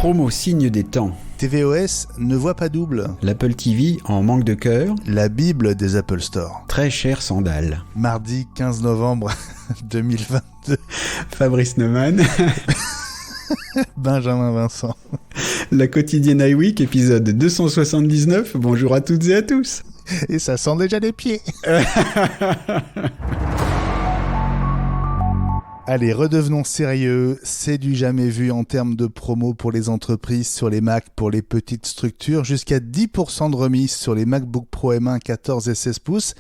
Promo signe des temps. tvOS ne voit pas double. L'Apple TV en manque de cœur. La Bible des Apple Store. Très cher sandales. Mardi 15 novembre 2022. Fabrice Neumann. Benjamin Vincent. La quotidienne iWeek, épisode 279. Bonjour à toutes et à tous. Et ça sent déjà les pieds. Allez, redevenons sérieux. C'est du jamais vu en termes de promo pour les entreprises sur les Mac pour les petites structures. Jusqu'à 10% de remise sur les MacBook Pro M1 14 et 16 pouces.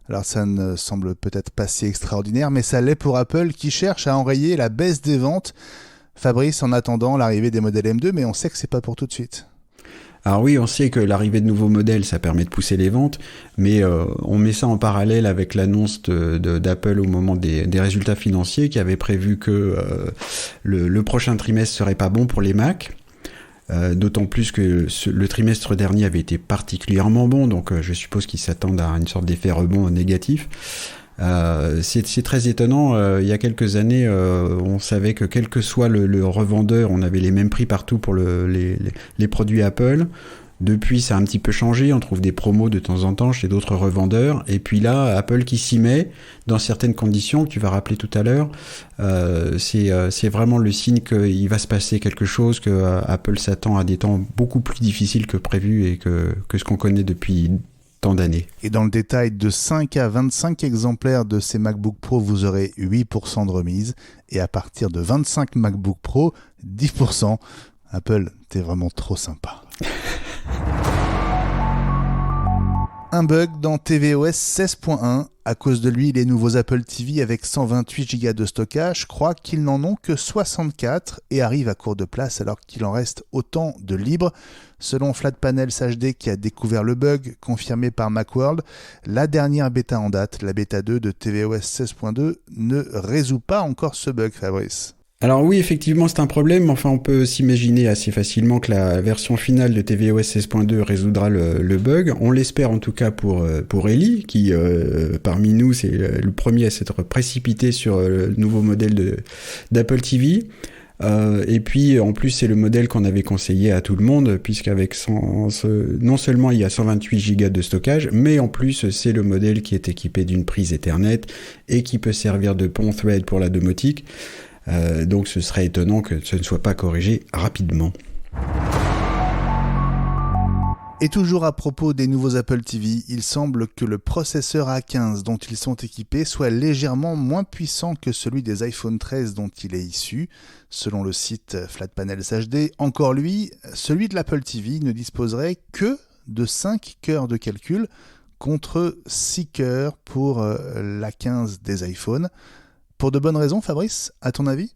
Alors ça ne semble peut-être pas si extraordinaire, mais ça l'est pour Apple qui cherche à enrayer la baisse des ventes. Fabrice, en attendant l'arrivée des modèles M2, mais on sait que c'est pas pour tout de suite. Alors oui, on sait que l'arrivée de nouveaux modèles, ça permet de pousser les ventes, mais on met ça en parallèle avec l'annonce d'Apple au moment des résultats financiers qui avait prévu que le prochain trimestre serait pas bon pour les Mac. D'autant plus que le trimestre dernier avait été particulièrement bon, donc je suppose qu'ils s'attendent à une sorte d'effet rebond négatif. C'est très étonnant. Il y a quelques années, on savait que quel que soit le revendeur, on avait les mêmes prix partout pour les produits Apple. Depuis, ça a un petit peu changé. On trouve des promos de temps en temps chez d'autres revendeurs. Et puis là, Apple qui s'y met dans certaines conditions que tu vas rappeler tout à l'heure. C'est vraiment le signe qu'il va se passer quelque chose, que Apple s'attend à des temps beaucoup plus difficiles que prévu et que ce qu'on connaît depuis tant d'années. Et dans le détail, de 5 à 25 exemplaires de ces MacBook Pro, vous aurez 8% de remise. Et à partir de 25 MacBook Pro, 10%. Apple, t'es vraiment trop sympa. Un bug dans tvOS 16.1. À cause de lui, les nouveaux Apple TV avec 128 Go de stockage croient qu'ils n'en ont que 64 et arrivent à court de place alors qu'il en reste autant de libre. Selon Flatpanels HD qui a découvert le bug, confirmé par Macworld, la dernière bêta en date, la bêta 2 de tvOS 16.2, ne résout pas encore ce bug, Fabrice. Alors oui, effectivement, c'est un problème. Enfin, on peut s'imaginer assez facilement que la version finale de tvOS 16.2 résoudra le bug. On l'espère en tout cas pour Eli, qui parmi nous, c'est le premier à s'être précipité sur le nouveau modèle d'Apple TV. Et puis, en plus, c'est le modèle qu'on avait conseillé à tout le monde, puisqu'avec non seulement il y a 128 Go de stockage, mais en plus, c'est le modèle qui est équipé d'une prise Ethernet et qui peut servir de pont thread pour la domotique. Donc ce serait étonnant que ce ne soit pas corrigé rapidement. Et toujours à propos des nouveaux Apple TV, il semble que le processeur A15 dont ils sont équipés soit légèrement moins puissant que celui des iPhone 13 dont il est issu. Selon le site Flatpanels HD, encore lui, celui de l'Apple TV ne disposerait que de 5 cœurs de calcul contre 6 cœurs pour l'A15 des iPhones. Pour de bonnes raisons, Fabrice, à ton avis ?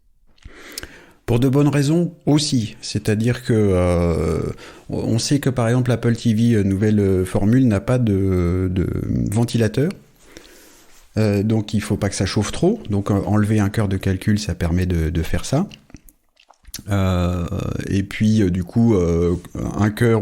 Pour de bonnes raisons aussi, c'est-à-dire que on sait que par exemple l'Apple TV nouvelle formule n'a pas de ventilateur, donc il faut pas que ça chauffe trop, donc enlever un cœur de calcul ça permet de faire ça. Et puis du coup un cœur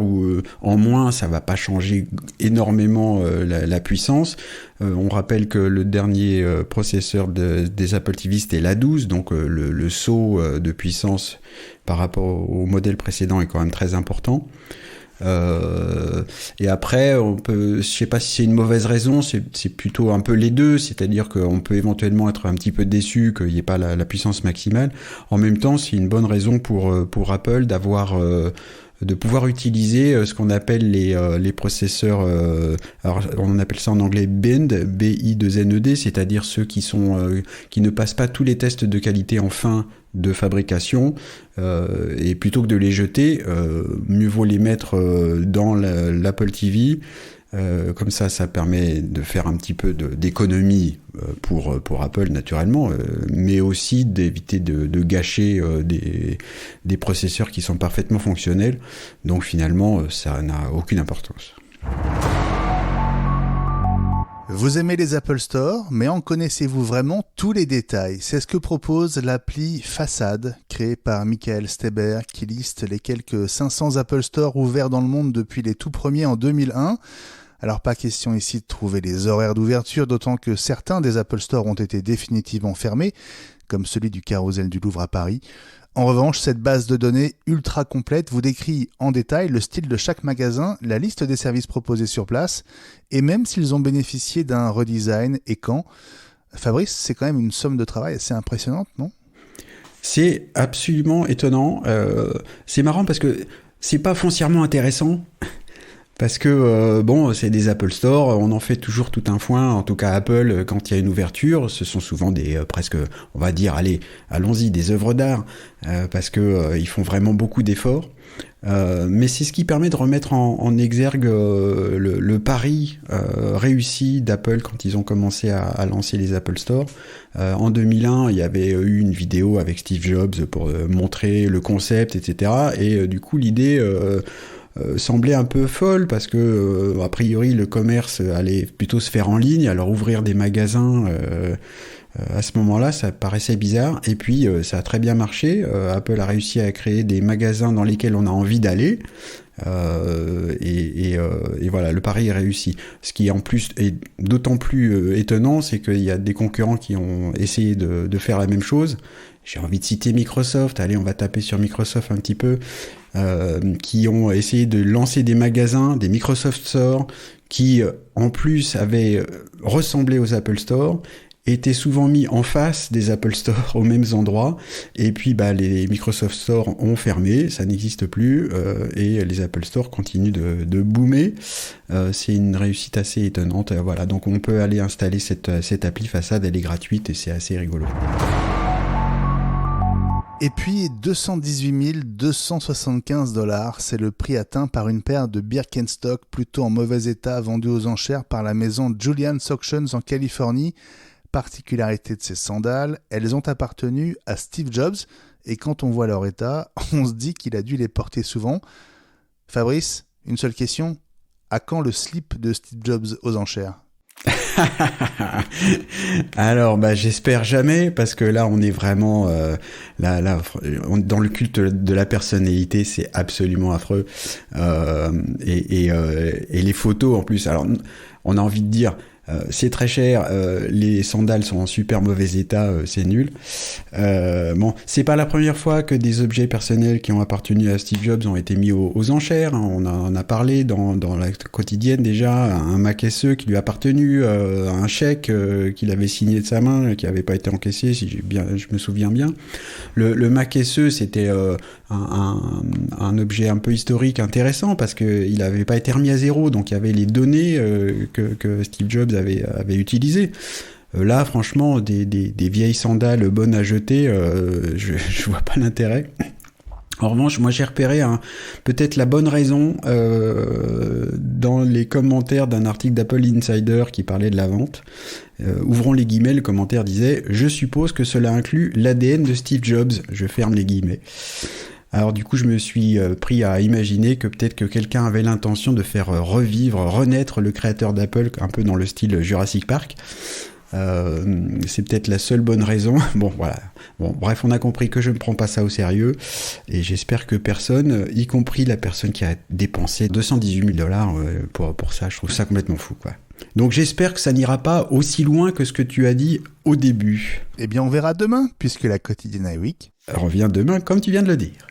en moins ça va pas changer énormément la puissance. On rappelle que le dernier processeur des Apple TV c'était l'A12, donc le saut de puissance par rapport au modèle précédent est quand même très important. Et après, je sais pas si c'est une mauvaise raison, c'est plutôt un peu les deux, c'est-à-dire qu'on peut éventuellement être un petit peu déçu qu'il n'y ait pas la puissance maximale. En même temps, c'est une bonne raison pour Apple de pouvoir utiliser ce qu'on appelle les processeurs, alors on appelle ça en anglais BIND, B-I-2-N-E-D, c'est-à-dire ceux qui ne passent pas tous les tests de qualité en fin de fabrication, et plutôt que de les jeter, mieux vaut les mettre dans l'Apple TV. Comme ça permet de faire un petit peu d'économie pour Apple naturellement, mais aussi d'éviter de gâcher des processeurs qui sont parfaitement fonctionnels. Donc finalement, ça n'a aucune importance. Vous aimez les Apple Store, mais en connaissez-vous vraiment tous les détails ? C'est ce que propose l'appli Façade, créée par Michael Steber, qui liste les quelques 500 Apple Store ouverts dans le monde depuis les tout premiers en 2001. Alors pas question ici de trouver les horaires d'ouverture, d'autant que certains des Apple Store ont été définitivement fermés, comme celui du Carrousel du Louvre à Paris. En revanche, cette base de données ultra complète vous décrit en détail le style de chaque magasin, la liste des services proposés sur place, et même s'ils ont bénéficié d'un redesign et quand. Fabrice, c'est quand même une somme de travail assez impressionnante, non ? C'est absolument étonnant. C'est marrant parce que c'est pas foncièrement intéressant. Parce que, c'est des Apple Store, on en fait toujours tout un foin, en tout cas Apple, quand il y a une ouverture, ce sont souvent des, presque, on va dire, allons-y, des œuvres d'art, parce que ils font vraiment beaucoup d'efforts. Mais c'est ce qui permet de remettre en exergue le pari réussi d'Apple quand ils ont commencé à lancer les Apple Store. En 2001, il y avait eu une vidéo avec Steve Jobs pour montrer le concept, etc. Et du coup, l'idée semblait un peu folle parce que a priori le commerce allait plutôt se faire en ligne, alors ouvrir des magasins à ce moment-là ça paraissait bizarre, et puis ça a très bien marché. Apple a réussi à créer des magasins dans lesquels on a envie d'aller, et voilà, le pari est réussi. Ce qui en plus est d'autant plus étonnant, c'est qu'il y a des concurrents qui ont essayé de faire la même chose. J'ai envie de citer Microsoft, allez, on va taper sur Microsoft un petit peu, qui ont essayé de lancer des magasins, des Microsoft Store, qui en plus avaient ressemblé aux Apple Store, étaient souvent mis en face des Apple Store aux mêmes endroits, et puis les Microsoft Store ont fermé, ça n'existe plus, et les Apple Store continuent de boomer. C'est une réussite assez étonnante. Voilà, donc on peut aller installer cette appli façade, elle est gratuite et c'est assez rigolo. Et puis 218 275 $, c'est le prix atteint par une paire de Birkenstock plutôt en mauvais état vendue aux enchères par la maison Julian's Auctions en Californie. Particularité de ces sandales, elles ont appartenu à Steve Jobs, et quand on voit leur état, on se dit qu'il a dû les porter souvent. Fabrice, une seule question, à quand le slip de Steve Jobs aux enchères ? Alors, j'espère jamais, parce que là, on est vraiment dans le culte de la personnalité, c'est absolument affreux. Et les photos, en plus, alors, on a envie de dire, c'est très cher, les sandales sont en super mauvais état, c'est nul. C'est pas la première fois que des objets personnels qui ont appartenu à Steve Jobs ont été mis aux enchères. On en a parlé dans la quotidienne déjà, un Mac SE qui lui a appartenu, un chèque qu'il avait signé de sa main, qui avait pas été encaissé, si je me souviens bien. Le Mac SE, c'était un objet un peu historique intéressant parce qu'il n'avait pas été remis à zéro, donc il y avait les données que Steve Jobs avait utilisées. Là, franchement, des vieilles sandales bonnes à jeter, je vois pas l'intérêt. En revanche, moi j'ai repéré peut-être la bonne raison dans les commentaires d'un article d'Apple Insider qui parlait de la vente. Ouvrons les guillemets, le commentaire disait « Je suppose que cela inclut l'ADN de Steve Jobs ». Je ferme les guillemets. Alors du coup, je me suis pris à imaginer que peut-être que quelqu'un avait l'intention de faire renaître le créateur d'Apple, un peu dans le style Jurassic Park. C'est peut-être la seule bonne raison. Bon, voilà. Bon, bref, on a compris que je ne prends pas ça au sérieux, et j'espère que personne, y compris la personne qui a dépensé 218 000 $ pour ça, je trouve ça complètement fou, quoi. Donc j'espère que ça n'ira pas aussi loin que ce que tu as dit au début. Eh bien, on verra demain, puisque la quotidienne iWeek revient demain, comme tu viens de le dire.